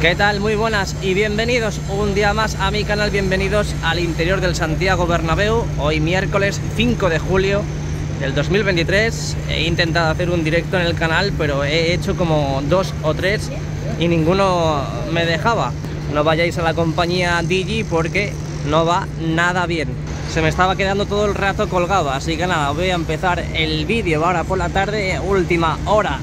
¿Qué tal? Muy buenas y bienvenidos un día más a mi canal, bienvenidos al interior del Santiago Bernabéu. Hoy miércoles 5 de julio del 2023. He intentado hacer un directo en el canal, pero he hecho como 2 o 3 y ninguno me dejaba. No vayáis a la compañía Digi porque no va nada bien. Se me estaba quedando todo el rato colgado, así que nada, voy a empezar el vídeo ahora por la tarde, última hora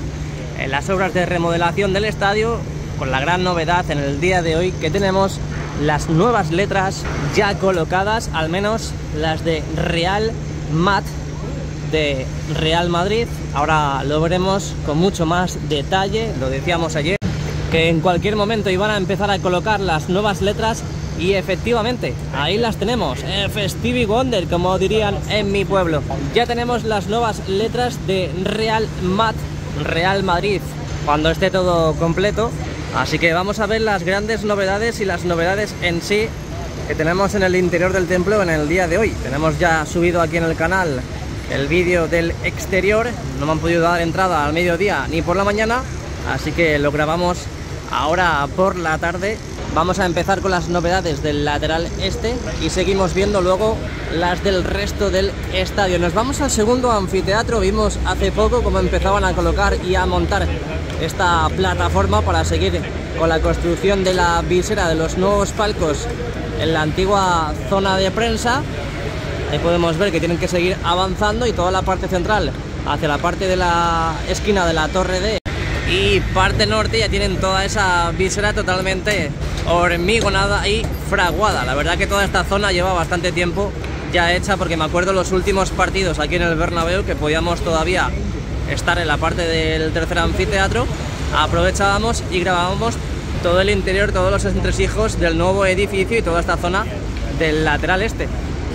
en las obras de remodelación del estadio, con la gran novedad en el día de hoy que tenemos las nuevas letras ya colocadas, al menos las de Real Mat de Real Madrid. Ahora lo veremos con mucho más detalle. Lo decíamos ayer que en cualquier momento iban a empezar a colocar las nuevas letras y efectivamente ahí las tenemos, Stevie Wonder, como dirían en mi pueblo. Ya tenemos las nuevas letras de Real Mat Real Madrid cuando esté todo completo. Así que vamos a ver las grandes novedades y las novedades en sí que tenemos en el interior del templo en el día de hoy. Tenemos ya subido aquí en el canal el vídeo del exterior. No me han podido dar entrada al mediodía ni por la mañana, así que lo grabamos ahora por la tarde. Vamos a empezar con las novedades del lateral este y seguimos viendo luego las del resto del estadio. Nos vamos al segundo anfiteatro. Vimos hace poco cómo empezaban a colocar y a montar esta plataforma para seguir con la construcción de la visera de los nuevos palcos en la antigua zona de prensa. Ahí podemos ver que tienen que seguir avanzando y toda la parte central hacia la parte de la esquina de la Torre D y parte norte ya tienen toda esa visera totalmente hormigonada y fraguada. La verdad que toda esta zona lleva bastante tiempo ya hecha, porque me acuerdo los últimos partidos aquí en el Bernabéu que podíamos todavía estar en la parte del tercer anfiteatro, aprovechábamos y grabábamos todo el interior, todos los entresijos del nuevo edificio y toda esta zona del lateral este.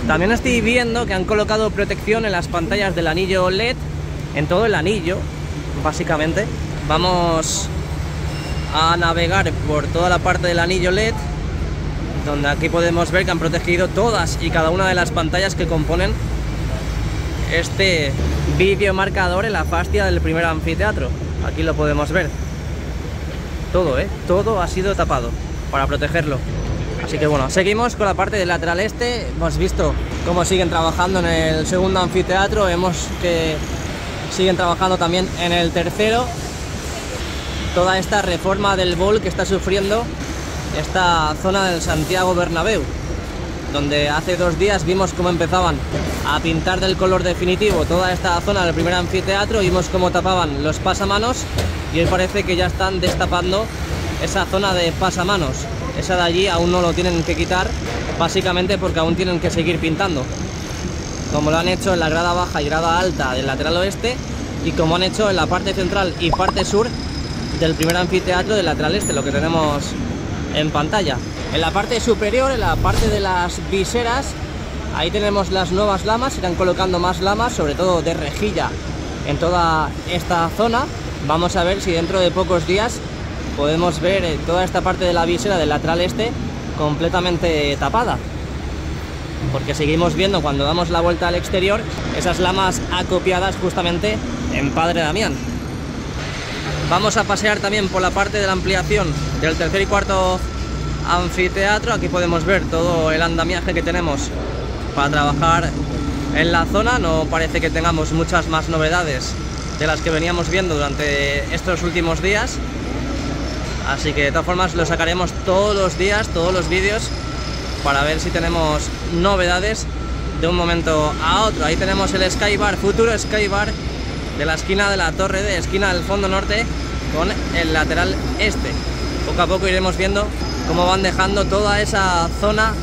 También estoy viendo que han colocado protección en las pantallas del anillo LED, en todo el anillo, básicamente. Vamos a navegar por toda la parte del anillo LED, donde aquí podemos ver que han protegido todas y cada una de las pantallas que componen este vídeo marcador en la fascia del primer anfiteatro. Aquí lo podemos ver. Todo, todo ha sido tapado para protegerlo. Así que bueno, seguimos con la parte del lateral este. Hemos visto cómo siguen trabajando en el segundo anfiteatro. Vemos que siguen trabajando también en el tercero. Toda esta reforma del bowl que está sufriendo esta zona del Santiago Bernabéu, donde hace 2 días vimos cómo empezaban a pintar del color definitivo toda esta zona del primer anfiteatro. Vimos cómo tapaban los pasamanos y hoy parece que ya están destapando esa zona de pasamanos. Esa de allí aún no lo tienen que quitar, básicamente porque aún tienen que seguir pintando, como lo han hecho en la grada baja y grada alta del lateral oeste, y como han hecho en la parte central y parte sur del primer anfiteatro del lateral este, lo que tenemos en pantalla. En la parte superior, en la parte de las viseras, ahí tenemos las nuevas lamas. Irán colocando más lamas, sobre todo de rejilla, en toda esta zona. Vamos a ver si dentro de pocos días podemos ver toda esta parte de la visera del lateral este completamente tapada, porque seguimos viendo cuando damos la vuelta al exterior esas lamas acopiadas justamente en Padre Damián. Vamos a pasear también por la parte de la ampliación del tercer y cuarto anfiteatro. Aquí podemos ver todo el andamiaje que tenemos para trabajar en la zona. No parece que tengamos muchas más novedades de las que veníamos viendo durante estos últimos días, así que de todas formas lo sacaremos todos los días, todos los vídeos, para ver si tenemos novedades de un momento a otro. Ahí tenemos el Skybar, futuro Skybar de la esquina de la Torre D, esquina del fondo norte con el lateral este. Poco a poco iremos viendo cómo van dejando toda esa zona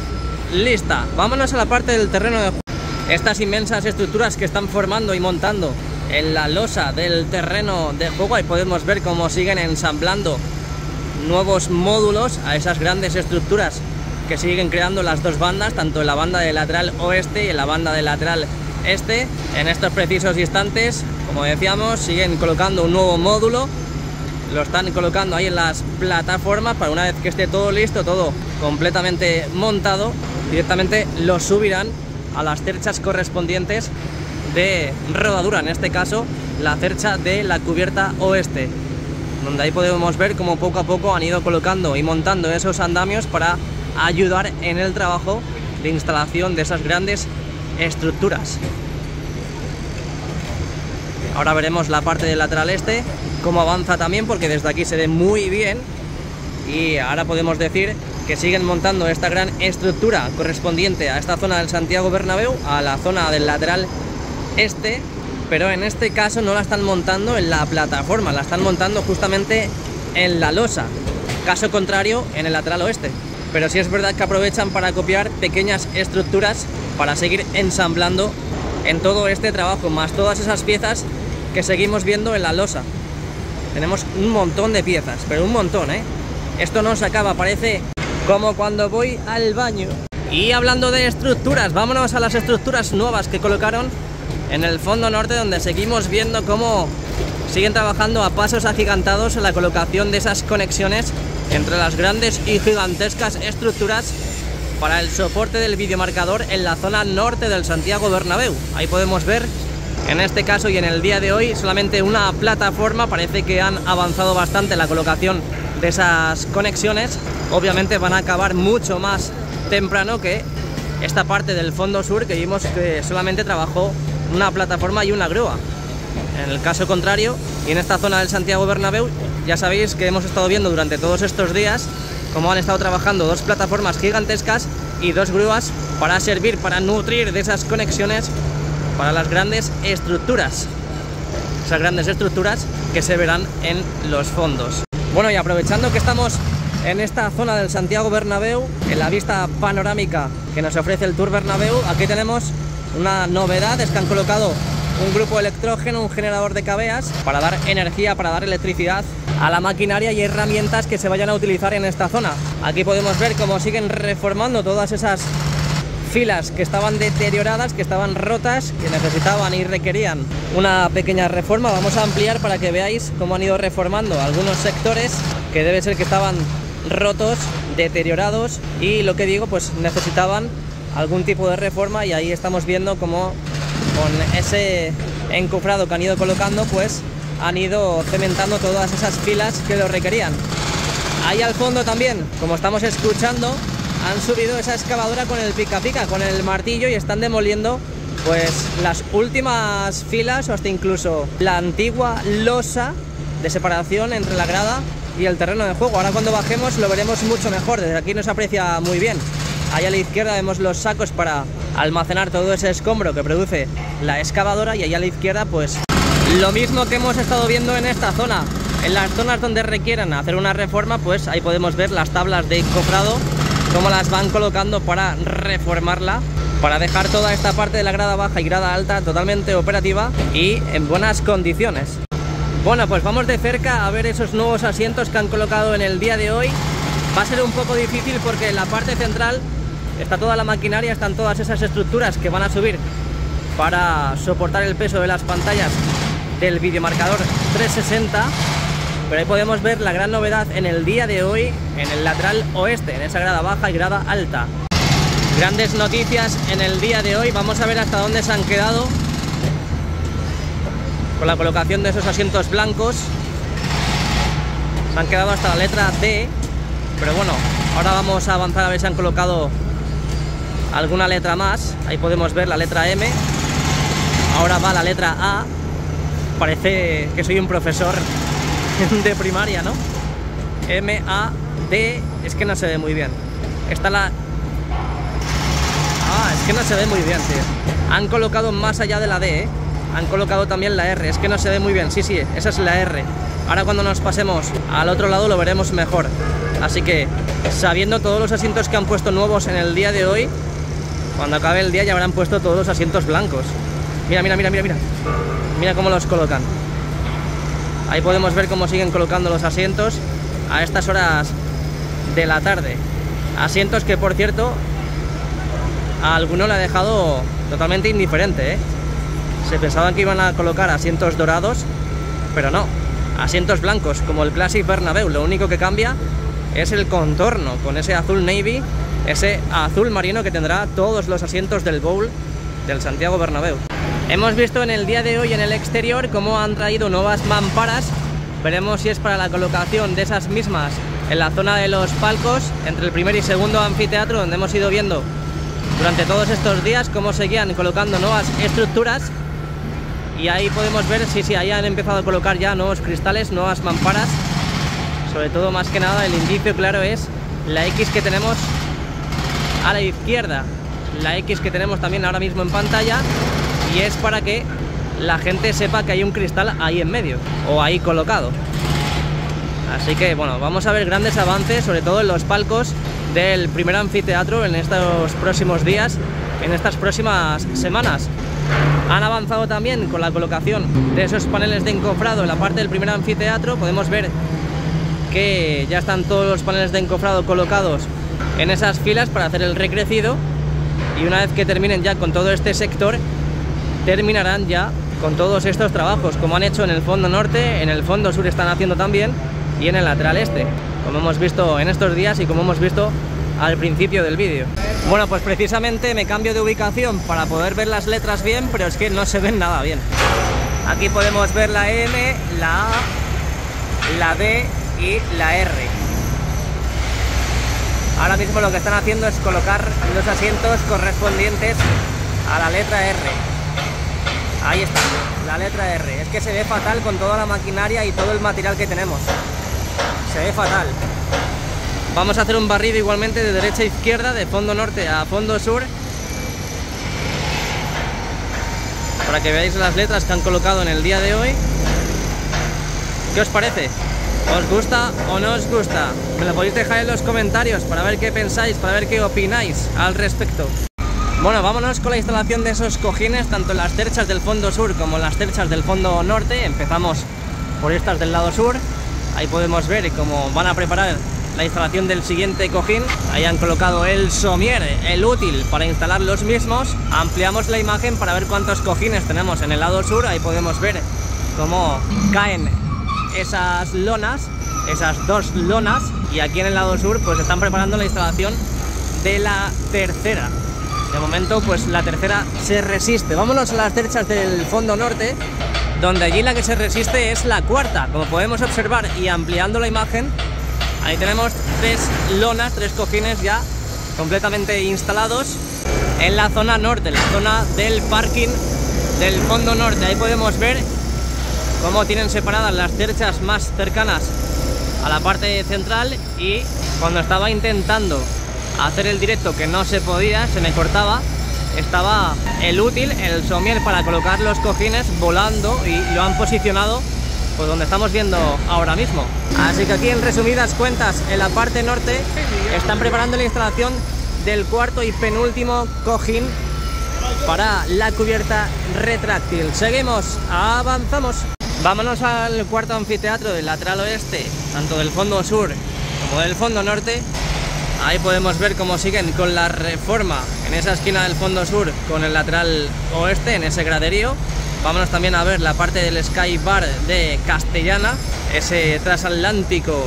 lista. Vámonos a la parte del terreno de juego. Estas inmensas estructuras que están formando y montando en la losa del terreno de juego, ahí podemos ver cómo siguen ensamblando nuevos módulos a esas grandes estructuras que siguen creando las dos bandas, tanto en la banda del lateral oeste y en la banda del lateral este. En estos precisos instantes, como decíamos, siguen colocando un nuevo módulo. Lo están colocando ahí en las plataformas para, una vez que esté todo listo, todo completamente montado, directamente lo subirán a las cerchas correspondientes de rodadura, en este caso la cercha de la cubierta oeste. donde ahí podemos ver cómo poco a poco han ido colocando y montando esos andamios para ayudar en el trabajo de instalación de esas grandes estructuras. Ahora veremos la parte del lateral este, cómo avanza también, porque desde aquí se ve muy bien. Y ahora podemos decir que siguen montando esta gran estructura correspondiente a esta zona del Santiago Bernabéu, a la zona del lateral este, pero en este caso no la están montando en la plataforma, la están montando justamente en la losa, caso contrario en el lateral oeste. Pero sí es verdad que aprovechan para copiar pequeñas estructuras para seguir ensamblando en todo este trabajo, más todas esas piezas que seguimos viendo en la losa. Tenemos un montón de piezas, pero un montón, ¿eh? Esto no se acaba, parece como cuando voy al baño. Y hablando de estructuras, vámonos a las estructuras nuevas que colocaron en el fondo norte, donde seguimos viendo cómo siguen trabajando a pasos agigantados en la colocación de esas conexiones entre las grandes y gigantescas estructuras para el soporte del videomarcador en la zona norte del Santiago Bernabéu. Ahí podemos ver, en este caso y en el día de hoy, solamente una plataforma. Parece que han avanzado bastante la colocación de esas conexiones. Obviamente van a acabar mucho más temprano que esta parte del fondo sur, que vimos que solamente trabajó una plataforma y una grúa. En el caso contrario, y en esta zona del Santiago Bernabéu, ya sabéis que hemos estado viendo durante todos estos días cómo han estado trabajando dos plataformas gigantescas y dos grúas para servir, para nutrir de esas conexiones para las grandes estructuras. Esas grandes estructuras que se verán en los fondos. Bueno, y aprovechando que estamos en esta zona del Santiago Bernabéu, en la vista panorámica que nos ofrece el Tour Bernabéu, aquí tenemos una novedad: es que han colocado un grupo electrógeno, un generador de cabeas, para dar energía, para dar electricidad a la maquinaria y herramientas que se vayan a utilizar en esta zona. Aquí podemos ver cómo siguen reformando todas esas filas que estaban deterioradas, que estaban rotas, que necesitaban y requerían una pequeña reforma. Vamos a ampliar para que veáis cómo han ido reformando algunos sectores que debe ser que estaban rotos, deteriorados, y lo que digo, pues necesitaban algún tipo de reforma. Y ahí estamos viendo cómo con ese encofrado que han ido colocando, pues han ido cementando todas esas filas que lo requerían. Ahí al fondo también, como estamos escuchando, han subido esa excavadora con el pica pica, con el martillo, y están demoliendo pues las últimas filas, o hasta incluso la antigua losa de separación entre la grada y el terreno de juego. Ahora cuando bajemos lo veremos mucho mejor, desde aquí no se aprecia muy bien. Ahí a la izquierda vemos los sacos para almacenar todo ese escombro que produce la excavadora, y ahí a la izquierda pues lo mismo que hemos estado viendo en esta zona. En las zonas donde requieran hacer una reforma, pues ahí podemos ver las tablas de encofrado, cómo las van colocando para reformarla, para dejar toda esta parte de la grada baja y grada alta totalmente operativa y en buenas condiciones. Bueno, pues vamos de cerca a ver esos nuevos asientos que han colocado en el día de hoy. Va a ser un poco difícil porque en la parte central está toda la maquinaria, están todas esas estructuras que van a subir para soportar el peso de las pantallas del videomarcador 360. Pero ahí podemos ver la gran novedad en el día de hoy en el lateral oeste, en esa grada baja y grada alta. Grandes noticias en el día de hoy. Vamos a ver hasta dónde se han quedado con la colocación de esos asientos blancos. Se han quedado hasta la letra D, pero bueno, ahora vamos a avanzar a ver si han colocado alguna letra más. Ahí podemos ver la letra M. Ahora va la letra A. Parece que soy un profesor de primaria, ¿no? M, A, D. Es que no se ve muy bien. Está la... es que no se ve muy bien, tío. Han colocado más allá de la D, ¿eh? Han colocado también la R. Es que no se ve muy bien. Sí, esa es la R. Ahora cuando nos pasemos al otro lado lo veremos mejor. Así que, sabiendo todos los asientos que han puesto nuevos en el día de hoy, cuando acabe el día ya habrán puesto todos los asientos blancos. Mira, mira, mira, mira, mira. Mira cómo los colocan. Ahí podemos ver cómo siguen colocando los asientos a estas horas de la tarde. Asientos que, por cierto, a alguno le ha dejado totalmente indiferente, ¿eh? Se pensaban que iban a colocar asientos dorados, pero no. Asientos blancos, como el Classic Bernabéu. Lo único que cambia es el contorno, con ese azul navy, ese azul marino que tendrá todos los asientos del bowl del Santiago Bernabéu. Hemos visto en el día de hoy en el exterior cómo han traído nuevas mamparas Veremos si es para la colocación de esas mismas en la zona de los palcos, entre el primer y segundo anfiteatro, donde hemos ido viendo durante todos estos días cómo seguían colocando nuevas estructuras. Y ahí podemos ver si ahí han empezado a colocar ya nuevos cristales, nuevas mamparas. Sobre todo, más que nada, el indicio claro es la X que tenemos a la izquierda, la X que tenemos también ahora mismo en pantalla, y es para que la gente sepa que hay un cristal ahí en medio, o ahí colocado. Así que bueno, vamos a ver grandes avances, sobre todo en los palcos del primer anfiteatro en estos próximos días, en estas próximas semanas. Han avanzado también con la colocación de esos paneles de encofrado en la parte del primer anfiteatro. Podemos ver que ya están todos los paneles de encofrado colocados en esas filas para hacer el recrecido, y una vez que terminen ya con todo este sector, terminarán ya con todos estos trabajos, como han hecho en el fondo norte, en el fondo sur están haciendo también, y en el lateral este, como hemos visto en estos días y como hemos visto al principio del vídeo. Bueno, pues precisamente me cambio de ubicación para poder ver las letras bien, pero es que no se ven nada bien. Aquí podemos ver la M, la A, la D y la R. Ahora mismo lo que están haciendo es colocar los asientos correspondientes a la letra R. Ahí está, la letra R. Es que se ve fatal con toda la maquinaria y todo el material que tenemos. Se ve fatal. Vamos a hacer un barrido igualmente de derecha a izquierda, de fondo norte a fondo sur, para que veáis las letras que han colocado en el día de hoy. ¿Qué os parece? ¿Os gusta o no os gusta? Me lo podéis dejar en los comentarios para ver qué pensáis, para ver qué opináis al respecto. Bueno, vámonos con la instalación de esos cojines, tanto en las cerchas del fondo sur como en las cerchas del fondo norte. Empezamos por estas del lado sur. Ahí podemos ver cómo van a preparar la instalación del siguiente cojín. Ahí han colocado el somier, el útil para instalar los mismos. Ampliamos la imagen para ver cuántos cojines tenemos en el lado sur. Ahí podemos ver cómo caen esas lonas, esas dos lonas, y aquí en el lado sur pues están preparando la instalación de la tercera. De momento pues la tercera se resiste. Vámonos a las cerchas del fondo norte, donde allí la que se resiste es la cuarta. Como podemos observar, y ampliando la imagen, ahí tenemos tres lonas, tres cojines ya completamente instalados en la zona norte, en la zona del parking del fondo norte. Ahí podemos ver cómo tienen separadas las cerchas más cercanas a la parte central, y cuando estaba intentando hacer el directo, que no se podía, se me cortaba, estaba el útil, el somier para colocar los cojines volando, y lo han posicionado pues donde estamos viendo ahora mismo. Así que aquí, en resumidas cuentas, en la parte norte están preparando la instalación del cuarto y penúltimo cojín para la cubierta retráctil. Seguimos, avanzamos. Vámonos al cuarto anfiteatro del lateral oeste, tanto del fondo sur como del fondo norte. Ahí podemos ver cómo siguen con la reforma en esa esquina del fondo sur con el lateral oeste, en ese graderío. Vámonos también a ver la parte del Sky Bar de Castellana, ese transatlántico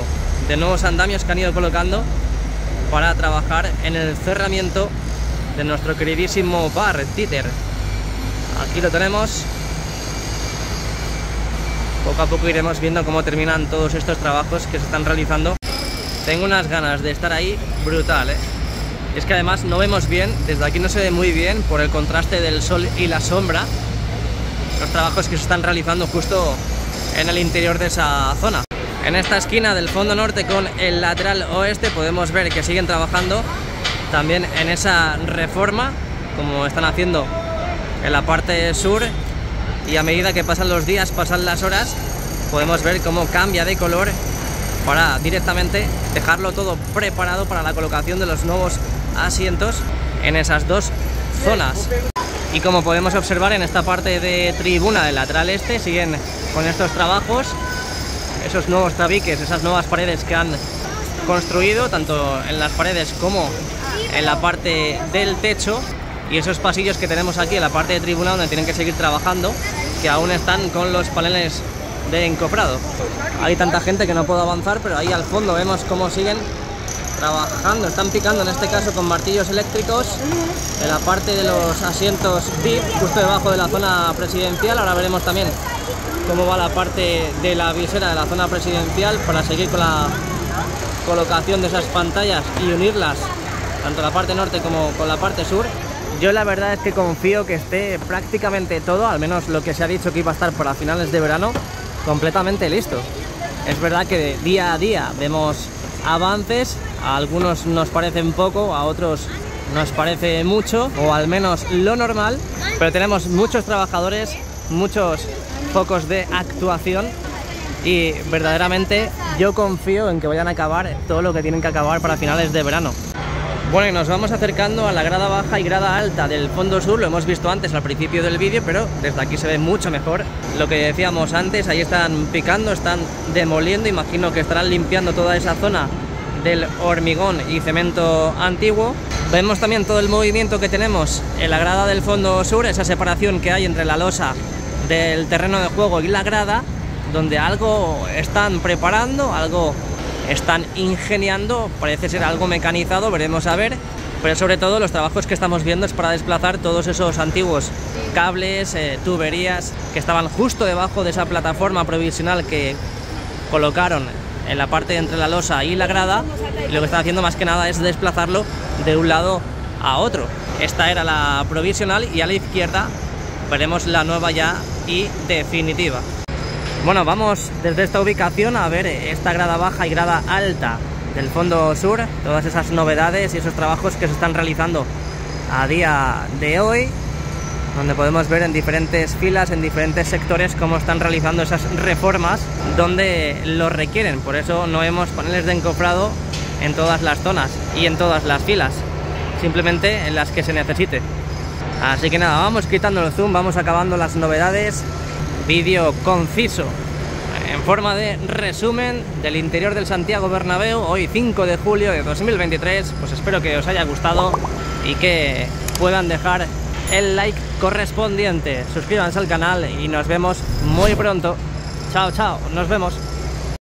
de nuevos andamios que han ido colocando para trabajar en el cerramiento de nuestro queridísimo bar Títer. Aquí lo tenemos. Poco a poco iremos viendo cómo terminan todos estos trabajos que se están realizando. Tengo unas ganas de estar ahí brutal, ¿eh? Es que además no vemos bien, desde aquí no se ve muy bien por el contraste del sol y la sombra, los trabajos que se están realizando justo en el interior de esa zona. En esta esquina del fondo norte con el lateral oeste podemos ver que siguen trabajando también en esa reforma, como están haciendo en la parte sur, y a medida que pasan los días, pasan las horas, podemos ver cómo cambia de color para directamente dejarlo todo preparado para la colocación de los nuevos asientos en esas dos zonas. Y como podemos observar, en esta parte de tribuna del lateral este siguen con estos trabajos, esos nuevos tabiques, esas nuevas paredes que han construido, tanto en las paredes como en la parte del techo, y esos pasillos que tenemos aquí en la parte de tribuna donde tienen que seguir trabajando, que aún están con los paneles de encofrado. Hay tanta gente que no puedo avanzar, pero ahí al fondo vemos cómo siguen trabajando, están picando en este caso con martillos eléctricos en la parte de los asientos VIP, justo debajo de la zona presidencial. Ahora veremos también cómo va la parte de la visera de la zona presidencial para seguir con la colocación de esas pantallas y unirlas tanto la parte norte como con la parte sur. Yo la verdad es que confío que esté prácticamente todo, al menos lo que se ha dicho que iba a estar para finales de verano, completamente listo. Es verdad que de día a día vemos avances, a algunos nos parecen poco, a otros nos parece mucho, o al menos lo normal, pero tenemos muchos trabajadores, muchos focos de actuación y verdaderamente yo confío en que vayan a acabar todo lo que tienen que acabar para finales de verano. Bueno, y nos vamos acercando a la grada baja y grada alta del fondo sur. Lo hemos visto antes al principio del vídeo, pero desde aquí se ve mucho mejor. Lo que decíamos antes, ahí están picando, están demoliendo, imagino que estarán limpiando toda esa zona del hormigón y cemento antiguo. Vemos también todo el movimiento que tenemos en la grada del fondo sur, esa separación que hay entre la losa del terreno de juego y la grada, donde algo están preparando, algo están ingeniando, parece ser algo mecanizado, veremos a ver, pero sobre todo los trabajos que estamos viendo es para desplazar todos esos antiguos cables, tuberías que estaban justo debajo de esa plataforma provisional que colocaron en la parte entre la losa y la grada, y lo que están haciendo más que nada es desplazarlo de un lado a otro. Esta era la provisional y a la izquierda veremos la nueva ya y definitiva. Bueno, vamos desde esta ubicación a ver esta grada baja y grada alta del fondo sur, todas esas novedades y esos trabajos que se están realizando a día de hoy, donde podemos ver en diferentes filas, en diferentes sectores, cómo están realizando esas reformas donde lo requieren. Por eso no vemos paneles de encofrado en todas las zonas y en todas las filas, simplemente en las que se necesite. Así que nada, vamos quitando el zoom, vamos acabando las novedades. Vídeo conciso en forma de resumen del interior del Santiago Bernabéu, hoy 5 de julio de 2023. Pues espero que os haya gustado y que puedan dejar el like correspondiente. Suscríbanse al canal y nos vemos muy pronto. Chao, chao, nos vemos.